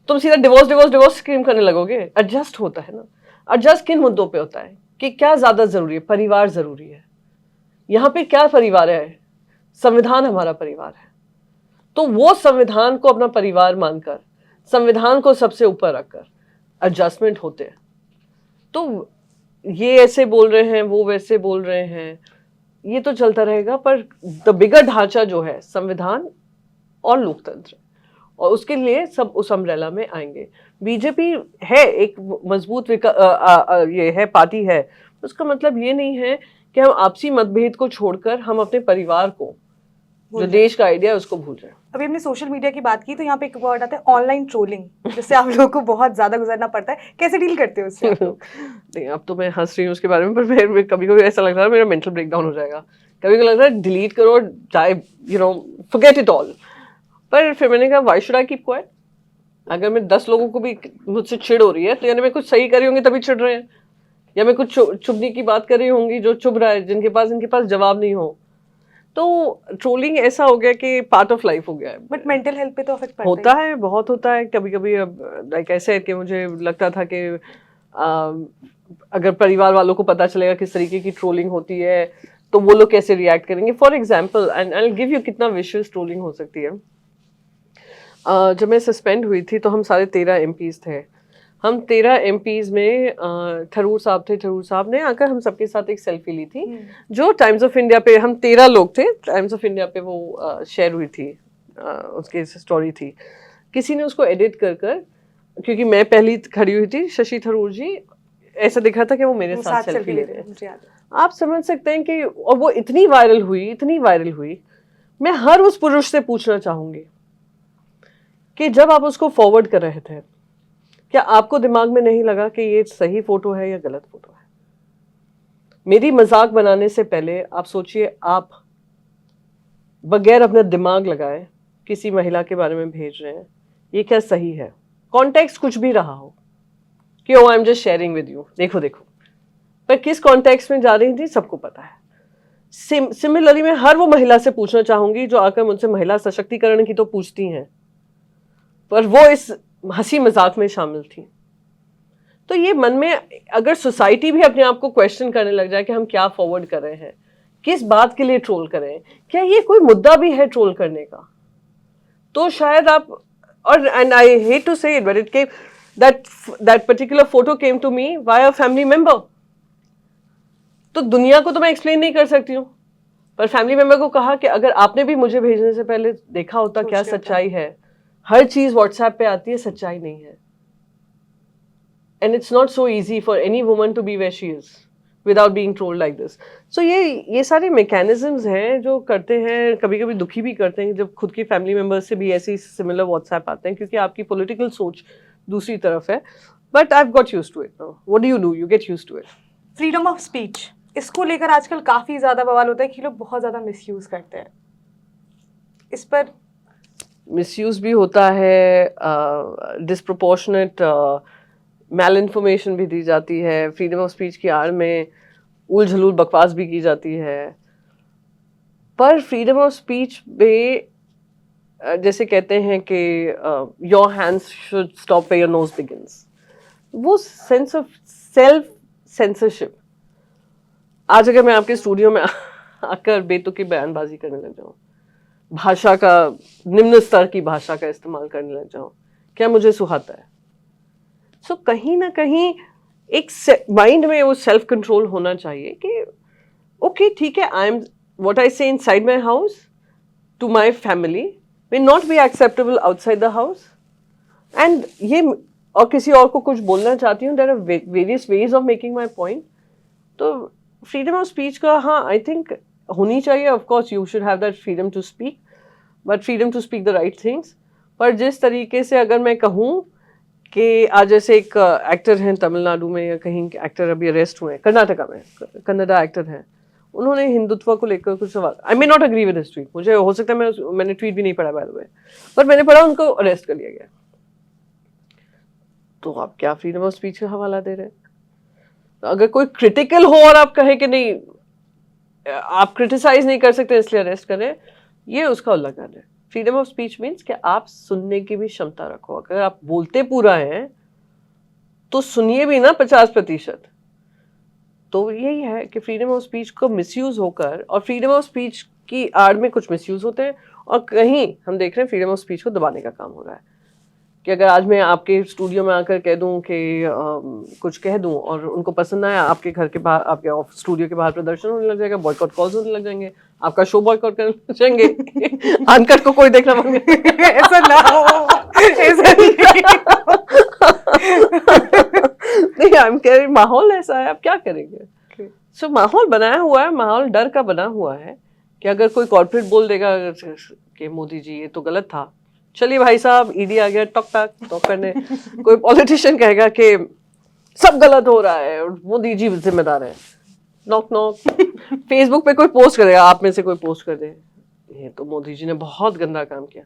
तुम सीधा डिवोर्स डिवोर्स डिवोर्स स्क्रीम करने लगोगे। एडजस्ट होता है ना। एडजस्ट किन मुद्दों पे होता है कि क्या ज्यादा जरूरी है? परिवार जरूरी है। यहाँ पे क्या परिवार है? संविधान हमारा परिवार है। तो वो संविधान को अपना परिवार मानकर, संविधान को सबसे ऊपर रखकर एडजस्टमेंट होते हैं। तो ये ऐसे बोल रहे हैं, वो वैसे बोल रहे हैं, ये तो चलता रहेगा। पर द बिगर ढांचा जो है संविधान और लोकतंत्र, और उसके लिए सब उस अम्ब्रेला में आएंगे। बीजेपी है एक मजबूत ये है पार्टी है, उसका मतलब ये नहीं है कि हम आपसी मतभेद को छोड़कर हम अपने परिवार को, जो देश का आइडिया है, उसको भूल जाए। अभी हमने सोशल मीडिया की बात की तो यहाँ पे एक वर्ड आता है ऑनलाइन ट्रोलिंग, जिससे आप लोगों को बहुत ज्यादा गुजरना पड़ता है। कैसे डील करते हो उससे? नहीं, अब तो मैं हंस रही हूँ उसके बारे में, पर मैं कभी कभी ऐसा लगता है मेरा मेंटल ब्रेकडाउन हो जाएगा। कभी कभी लगता है डिलीट करो, चाहे फॉरगेट इट ऑल। पर फिर मैंने कहा why should I keep quiet? अगर मैं 10 लोगों को भी मुझसे चिढ़ हो रही है तो यानी मैं कुछ सही कर रही होंगी तभी चिढ़ रहे हैं, या मैं कुछ चुभने की बात कर रही होंगी जो चुभ रहा है, इनके पास जवाब नहीं हो। तो ट्रोलिंग ऐसा हो गया कि पार्ट ऑफ लाइफ हो गया है। बट मेंटल हेल्थ पे तो अफेक्ट पड़ता होता है, बहुत होता है। कभी कभी अब लाइक ऐसे कि मुझे लगता था कि अगर परिवार वालों को पता चलेगा किस तरीके की ट्रोलिंग होती है तो वो लोग कैसे रिएक्ट करेंगे। For example, and I will give you कितना विशुअस ट्रोलिंग हो सकती है। जब मैं सस्पेंड हुई थी तो हम सारे 13 एमपीज थे। हम 13 एमपीज में थरूर साहब थे। थरूर साहब ने आकर हम सबके साथ एक सेल्फी ली थी, जो टाइम्स ऑफ इंडिया पे, हम 13 लोग थे, टाइम्स ऑफ इंडिया पे वो शेयर हुई थी, उसकी स्टोरी थी। किसी ने उसको एडिट कर क्योंकि मैं पहली खड़ी हुई थी, शशि थरूर जी, ऐसा दिख रहा था कि वो मेरे साथ सेल्फी ले रहे हैं। आप समझ सकते हैं कि, और वो इतनी वायरल हुई। मैं हर उस पुरुष से पूछना चाहूंगी कि जब आप उसको फॉरवर्ड कर रहे थे, क्या आपको दिमाग में नहीं लगा कि ये सही फोटो है या गलत फोटो है? मेरी मजाक बनाने से पहले आप सोचिए, आप बगैर अपना दिमाग लगाए किसी महिला के बारे में भेज रहे हैं, ये क्या सही है? कॉन्टेक्स्ट कुछ भी रहा हो कि oh I am just sharing with you, देखो पर किस कॉन्टेक्स्ट में जा रही थी सबको पता है। सिमिलरली मैं हर वो महिला से पूछना चाहूंगी जो आकर मुझसे महिला सशक्तिकरण की तो पूछती हैं, पर वो इस हंसी मजाक में शामिल थी। तो ये मन में, अगर सोसाइटी भी अपने आप को क्वेश्चन करने लग जाए कि हम क्या फॉरवर्ड कर रहे हैं, किस बात के लिए ट्रोल कर रहे हैं, क्या ये कोई मुद्दा भी है ट्रोल करने का, तो शायद आप, और and I hate to say it but it came, that particular photo came to me via family member. तो दुनिया को तो मैं एक्सप्लेन नहीं कर सकती हूँ, पर फैमिली मेंबर को कहा कि अगर आपने भी मुझे भेजने से पहले देखा होता क्या सच्चाई है। हर चीज व्हाट्सएप पे आती है, सच्चाई नहीं है। And it's not so easy for any woman to be where she is without being trolled like this. So ये सारे मैकेनिज्म्स हैं जो करते हैं, कभी कभी दुखी भी करते हैं जब खुद की फैमिली मेंबर्स से भी ऐसी सिमिलर व्हाट्सएप आते हैं, क्योंकि आपकी पॉलिटिकल सोच दूसरी तरफ है। But I have got used to it now. What do you get used to it. Freedom of speech, इसको लेकर आजकल काफी ज्यादा बवाल होता है कि लोग बहुत ज्यादा मिसयूज करते हैं। इस पर मिसयूज भी होता है, डिस्प्रोपोर्शनेट मैल इन्फॉर्मेशन भी दी जाती है, फ्रीडम ऑफ स्पीच की आड़ में उल झलूल बकवास भी की जाती है। पर फ्रीडम ऑफ स्पीच में जैसे कहते हैं कि your hands should stop where your nose begins, वो सेंस ऑफ सेल्फ सेंसरशिप। आज अगर मैं आपके स्टूडियो में आकर बेतुकी बयानबाजी करने लग जाऊं, भाषा का निम्न स्तर की भाषा का इस्तेमाल करने लग जाऊं, क्या मुझे सुहाता है? सो कहीं ना कहीं एक माइंड में वो सेल्फ कंट्रोल होना चाहिए कि ओके ठीक है, I am what I say inside my house to my family may not be acceptable outside the house, and ये, और किसी और को कुछ बोलना चाहती हूँ, there are various ways of making my point। तो freedom of speech का, हाँ, I think होनी चाहिए। Of course you should have that freedom to speak, but freedom to speak the right things। पर जिस तरीके से अगर मैं कहूँ कि आज जैसे एक एक्टर हैं तमिलनाडु में या कहीं एक्टर अभी अरेस्ट हुए हैं, कर्नाटका में कन्नड़ा एक्टर हैं, उन्होंने हिंदुत्व को लेकर कुछ सवाल, I may not agree with this tweet, मुझे हो सकता है मैंने ट्वीट भी नहीं पढ़ा बाय द वे, पर मैंने पढ़ा उनको अरेस्ट कर लिया गया। तो आप क्या फ्रीडम ऑफ स्पीच का हवाला दे रहे हैं? अगर कोई क्रिटिकल हो और आप कहे कि नहीं आप क्रिटिसाइज नहीं कर सकते इसलिए अरेस्ट करें, ये उसका उल्लंघन है। फ्रीडम ऑफ स्पीच मीन्स कि आप सुनने की भी क्षमता रखो। अगर आप बोलते पूरा हैं तो सुनिए भी ना 50%। तो यही है कि फ्रीडम ऑफ स्पीच को मिसयूज होकर, और फ्रीडम ऑफ स्पीच की आड़ में कुछ मिसयूज होते हैं, और कहीं हम देख रहे हैं फ्रीडम ऑफ स्पीच को दबाने का काम हो रहा है। कि अगर आज मैं आपके स्टूडियो में आकर कह दूं कि कुछ कह दूं और उनको पसंद ना आया, आपके घर के बाहर, आपके स्टूडियो के बाहर प्रदर्शन होने लग जाएगा, बॉयकॉट कॉल्स होने लग जाएंगे, आपका शो बॉयकॉट करने लग जाएंगे, अनकट को कोई देखना बंद ऐसा ना हो, ऐसा नहीं, आई एम कह रही माहौल ऐसा है, आप क्या करेंगे? सो माहौल बनाया हुआ है, माहौल डर का बना हुआ है कि अगर कोई कॉर्पोरेट बोल देगा कि मोदी जी ये तो गलत था, चलिए भाई साहब ईडी आ गया टॉक करने। कोई पॉलिटिशियन कहेगा कि सब गलत हो रहा है और मोदी जी जिम्मेदार है, नॉक नॉक। फेसबुक पे कोई पोस्ट करेगा, आप में से कोई पोस्ट कर दे, ये तो मोदी जी ने बहुत गंदा काम किया,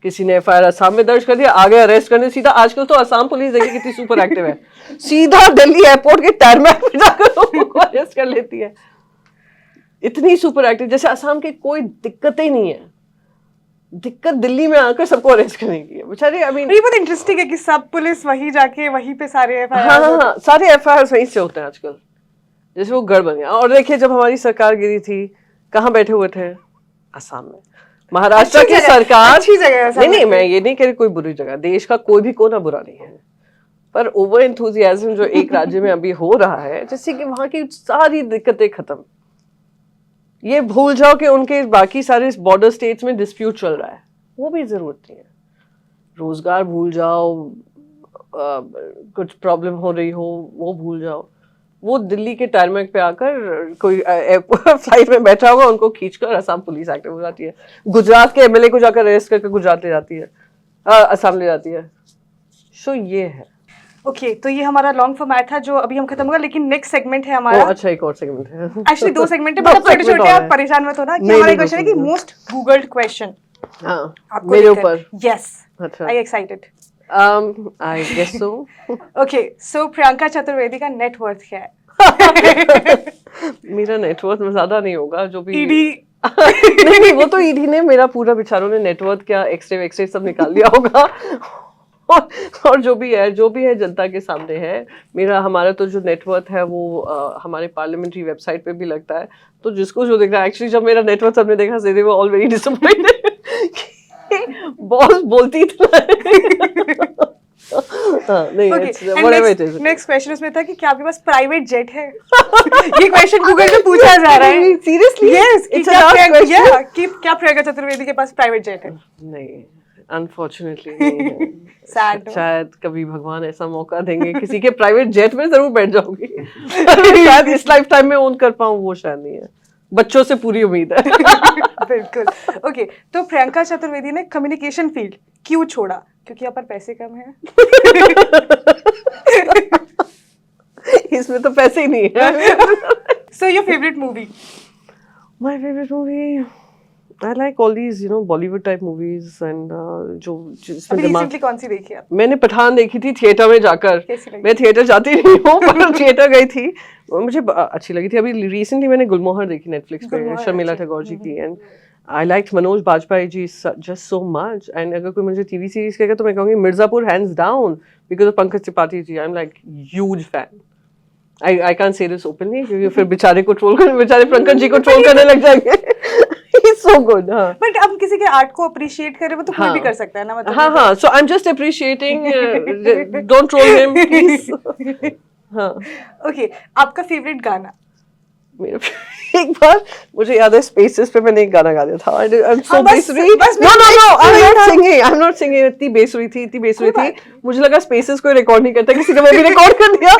किसी ने एफआईआर असम में दर्ज कर दिया, आगे अरेस्ट करने सीधा। आजकल तो असम पुलिस देखिए कितनी सुपर एक्टिव है, सीधा दिल्ली एयरपोर्ट के टारमैक पे जाकर लोगों को अरेस्ट कर लेती है, इतनी सुपर एक्टिव। जैसे असम की कोई दिक्कत ही नहीं है, दिक्कत दिल्ली में आकर सबको अरेस्ट करने की है बेचारे। आई मीन ये बहुत इंटरेस्टिंग है कि सब पुलिस वहीं जाके वहीं पे सारे एफआईआर, हाँ, सारे एफआईआर वहीं से होते हैं आजकल, जैसे वो गढ़ बन गया। और देखिए जब हमारी सरकार गिरी थी, कहाँ बैठे हुए थे? असम में। महाराष्ट्र की सरकार अच्छी जगह है। नहीं, मैं ये नहीं कह रही कोई बुरी जगह, देश का कोई भी कोना बुरा नहीं है, पर ओवर एंथुजियाज्म जो एक राज्य में अभी हो रहा है, जिससे कि वहां की सारी दिक्कतें खत्म। ये भूल जाओ कि उनके बाकी सारे बॉर्डर स्टेट्स में डिस्प्यूट चल रहा है, वो भी जरूरत नहीं है। रोजगार भूल जाओ, कुछ प्रॉब्लम हो रही हो वो भूल जाओ, वो दिल्ली के टारमैक पे आकर कोई फ्लाइट में बैठा होगा, उनको खींचकर असम पुलिस एक्टिव हो जाती है। गुजरात के एमएलए को जाकर अरेस्ट करके गुजरात ले जाती है, असम ले जाती है। सो ये है। ओके, तो ये हमारा लॉन्ग फॉर्मेट था जो अभी हम खत्म होगा, लेकिन नेक्स्ट सेगमेंट है हमारा। अच्छा, एक और सेगमेंट है। एक्चुअली 2 सेगमेंट है, मतलब छोटे-छोटे, आप परेशान मत होना। कि हमारा क्वेश्चन है कि मोस्ट गूगल्ड क्वेश्चन। हाँ, मेरे ऊपर। यस, अच्छा, I excited? I guess so. Okay, so Priyanka Chaturvedi का नेट वर्थ क्या है? मेरा नेटवर्थ में ज्यादा नहीं होगा, जो भी ईडी नहीं, वो तो ईडी ने मेरा पूरा बेचारों ने नेटवर्थ क्या एक्सरे सब निकाल लिया होगा। और जो भी है जनता के सामने है। हमारा तो जो नेटवर्थ है वो हमारे पार्लियामेंट्री वेबसाइट पे भी लगता है, तो जिसको जो दिख रहा है। एक्चुअली जब मेरा नेटवर्थ सबने देखा, दे वो ऑल वेरी डिसअपॉइंटेड। बॉस बोलती इतना है। नहीं, whatever it is. Next question उसमें था कि क्या आपके पास प्राइवेट जेट है? ये क्वेश्चन गूगल पे पूछा जा रहा है। सीरियसली? यस, क्या प्रियंका चतुर्वेदी के पास प्राइवेट जेट है? नहीं, अनफॉर्चुनेटली नहीं है। Sad. शायद कभी भगवान ऐसा मौका देंगे, किसी के प्राइवेट जेट में जरूर बैठ जाऊंगी। शायद इस लाइफ टाइम में ओन कर पाऊं, वो शायद नहीं है। बच्चों से पूरी उम्मीद है। बिल्कुल। ओके, तो प्रियंका चतुर्वेदी ने कम्युनिकेशन फील्ड क्यों छोड़ा? क्योंकि यहाँ पर पैसे कम हैं। इसमें तो पैसे ही नहीं है। So your favorite movie? My favorite movie, I like all these, Bollywood type movies and जिसमें रिसेंटली कौन सी देखी आप? मैंने पठान देखी थी थिएटर में जाकर। मैं थिएटर जाती नहीं हूँ, पर थिएटर गई थी, मुझे अच्छी लगी थी। अभी रिसेंटली मैंने गुलमोहर देखी नेटफ्लिक्स पे, शर्मिला टैगोर जी की, and I liked Manoj Bajpayee ji just so much. And अगर कोई मुझे टीवी सीरीज कहेगा तो मैं कहूँगी Mirzapur hands down, because of Pankaj Tripathi ji. I am like huge fan. I can't say this openly क्योंकि फिर बेचारे पंकज जी को ट्रोल करने लग जाएंगे। He's so good, हाँ। But अब किसी के आर्ट को अप्रिशिएट करे वो तो कोई भी कर सकता है ना, मतलब। हाँ, so I'm just appreciating, don't troll him, please। हाँ। Okay, आपका फेवरेट गाना? एक बार मुझे याद है स्पेसेस पे मैंने एक गाना गा दिया था। I'm so बेसुरी। No, I'm not singing। इतनी बेसुरी थी। मुझे लगा स्पेसेस कोई रिकॉर्ड नहीं करता, किसी ने वो भी रिकॉर्ड कर दिया।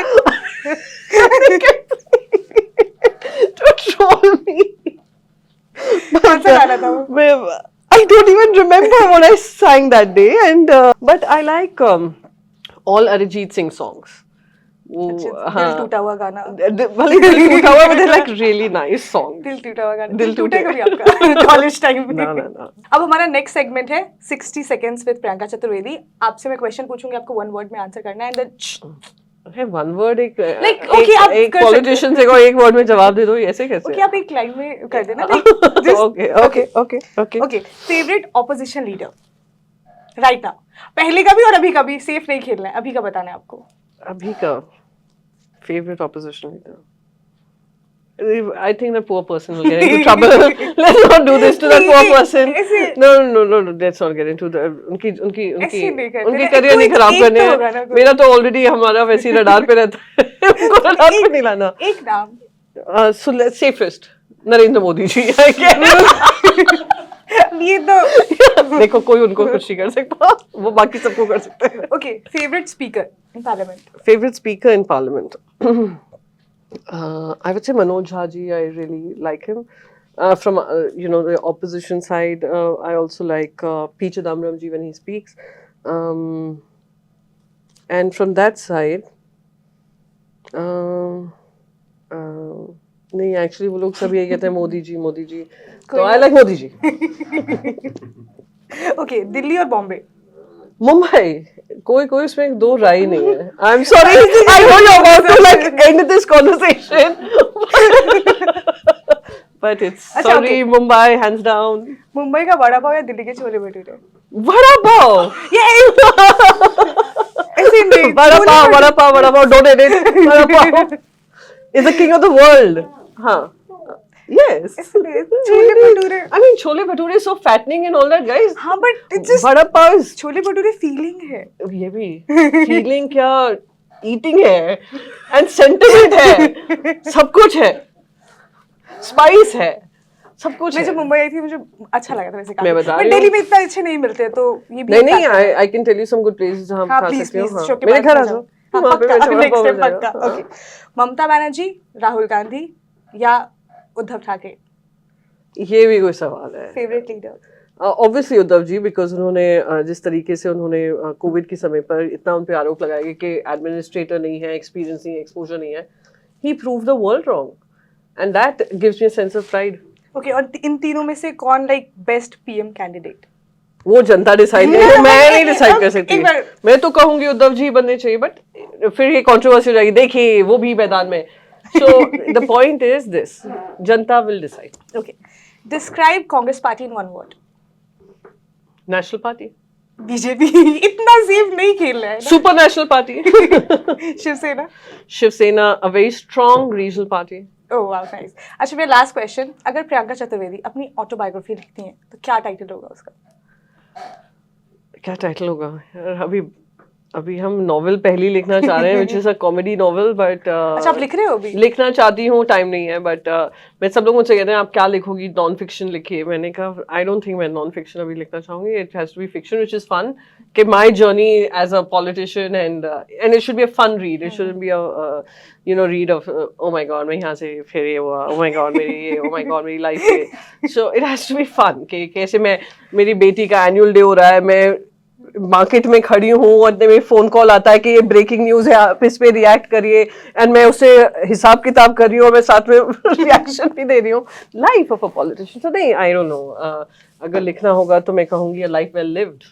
To troll me। कौन सा गाना था वो? I don't even remember what I sang that day, and but I like all Arijit Singh songs. दिल टूटा हुआ गाना, भले दिल टूटा हुआ, but they're like really nice songs. दिल टूटा हुआ गाना, दिल दिल टूटे टूटे। कभी आपका कॉलेज टाइम में? ना। अब हमारा नेक्स्ट सेगमेंट है 60 सेकंड्स विद प्रियंका चतुर्वेदी। आपसे मैं क्वेश्चन पूछूंगी, आपको वन वर्ड में आंसर करना है, एंड देन है वन वर्ड एक Like, okay, आप एक कर सकते पॉलिटिशियन से को एक वर्ड में जवाब दे दो, ये ऐसे कैसे? ओके आप एक लाइन में कर देना। Okay. Okay, favourite opposition leader right now, पहले का भी और अभी का भी, सेफ नहीं खेलना है, अभी का बताना है आपको। अभी का favourite opposition leader, I think the poor person will get into trouble. Let's not do this to that poor person. No. Let's not get into the उनकी ऐसे नहीं करते उनके ना, करियर नहीं कोई खराब एक करने तो हैं। होगा ना कोई। मेरा तो ऑलरेडी हमारा वैसे ही रडार पे रहता है, उनको रडार पे नहीं लाना। एक नाम So सेफेस्ट नरेंद्र मोदी जी। ये तो देखो कोई उनको कुछ नहीं कर सकता, वो बाकी सबको कर सकते हैं। Okay, favourite speaker in parliament? Favorite speaker in Parliament? I would say Manoj Jha ji. I really like him. From the opposition side, I also like P. Chidambaram ji when he speaks. And from that side, नहीं actually वो लोग सब यही कहते हैं मोदी जी। तो I like Modi ji. Okay, Delhi और बॉम्बे? मुंबई, कोई उसमें दो राय नहीं है। I'm sorry, I know you're about to like end this conversation, but it's अच्छा, sorry, okay. Mumbai hands down. Mumbai का वड़ा पाव या दिल्ली के छोले भटूरे? वड़ा पाव, ऐसे नहीं, vada pav, don't eat it. Vada pav is the king of the world. हाँ, yes. इसलिए chole bhature. I mean, chole bhature so fattening and all that, guys. हाँ, but it's just vada pav is chole bhature feeling है। ये भी फीलिंग क्या, ईटिंग है एंड सेंटिमेंट है, सब कुछ है, स्पाइस है, सब कुछ मैं है। जब मुंबई आई थी मुझे अच्छा लगा था वैसे काफी। मैं बता बट रही दिल्ली हूँ। में इतना अच्छे नहीं मिलते, तो ये भी नहीं, I can tell you some good places जहाँ हाँ खा प्लीज सकते हो। प्लीज, हाँ, शो के मेरे पास घर आ आ जाओ, हाँ, वहाँ पे पक्का, मैं next time जाएगा। पक्का। ओके, ममता बनर्जी, राहुल गांधी या उद्धव ठाकरे? ये भी कोई सवाल है। Favourite leader? Obviously Uddhav ji, because उन्होंने जिस तरीके से उन्होंने कोविड के समय पर इतना उन पे आरोप लगाया कि एडमिनिस्ट्रेटर नहीं है, एक्सपीरियंस नहीं है, एक्सपोजर नहीं है, he prove the world wrong and that gives me a sense of pride. Okay, और इन तीनों में से कौन लाइक बेस्ट पीएम कैंडिडेट? वो जनता डिसाइड करेगी, मैं नहीं डिसाइड कर सकती। एक बार- मैं तो कहूंगी उद्धव जी बनने चाहिए, बट फिर ये कंट्रोवर्सी हो जाएगी, देखिए वो भी मैदान में। So the point is this, जनता will decide. Okay, describe Congress party in one word? National party, BJP इतना सेफ नहीं खेल रहा है ना। Super national party, Shiv Sena? Shiv Sena, a very strong regional party. Oh wow, nice. अच्छा, मेरा लास्ट क्वेश्चन, अगर प्रियंका चतुर्वेदी अपनी ऑटोबायोग्राफी लिखती हैं तो क्या टाइटल होगा उसका? क्या टाइटल होगा यार? अभी हम नॉवेल पहली लिखना चाह रहे हैं, which is a comedy novel, but अच्छा, आप लिख रहे हो अभी? लिखना चाहती हूँ, टाइम नहीं है, बट मैं सब लोग मुझसे कहते हैं आप क्या लिखोगी, नॉन फिक्शन लिखिए। मैंने कहा आई डोंट थिंक मैं नॉन फिक्शन अभी लिखना चाहूंगी, it has to be fiction which is fun, कि my journey as a politician and it should be a fun read, it shouldn't be a read of oh my god मैं यहाँ से फिर ये हुआ, ओ माय गॉड मेरी ये, oh my god मेरी लाइफ ये। So it has to be fun, कि कैसे मेरी बेटी का एनुअल डे हो रहा है, मैं मार्केट में खड़ी हूँ और मेरे फोन कॉल आता है कि ये ब्रेकिंग न्यूज है, आप इस पे रिएक्ट करिए, एंड मैं उससे हिसाब किताब कर रही हूँ और मैं साथ में रिएक्शन भी दे रही हूँ। लाइफ ऑफ अ पॉलिटिशियन, तो नहीं, आई डोंट नो, अगर लिखना होगा तो मैं कहूंगी a life well lived.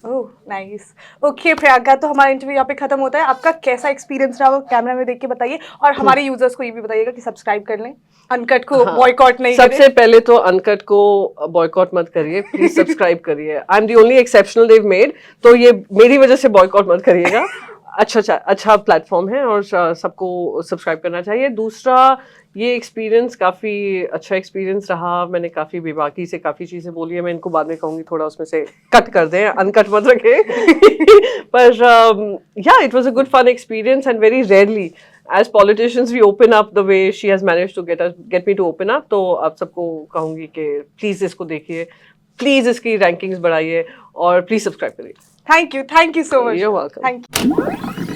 Oh nice. Okay Priyanka, तो हमारा इंटरव्यू यहाँ पे खत्म होता है। आपका कैसा एक्सपीरियंस रहा वो कैमरा में देख के बताइए, और हमारे यूजर्स को ये भी बताइएगा कि सब्सक्राइब कर लें, अनकट को बॉयकॉट नहीं करें। सबसे पहले तो अनकट को बॉयकॉट मत करिए, प्लीज सब्सक्राइब करिए। I am the only exceptional देव मेड, तो ये मेरी वजह से बॉयकॉट मत करिएगा। अच्छा प्लेटफॉर्म है और सबको सब्सक्राइब करना चाहिए। दूसरा, ये एक्सपीरियंस काफ़ी अच्छा एक्सपीरियंस रहा, मैंने काफ़ी बेबाकी से काफ़ी चीज़ें बोली है, मैं इनको बाद में कहूँगी थोड़ा उसमें से कट कर दें, अनकट मत रखें। पर yeah it was a good fun experience and very rarely as politicians we open up the way she has managed to get me to open up। तो आप सबको कहूँगी कि प्लीज़ इसको देखिए, प्लीज़ इसकी रैंकिंग्स बढ़ाइए और प्लीज़ सब्सक्राइब करिए। Thank you so much. You're welcome। Thank you.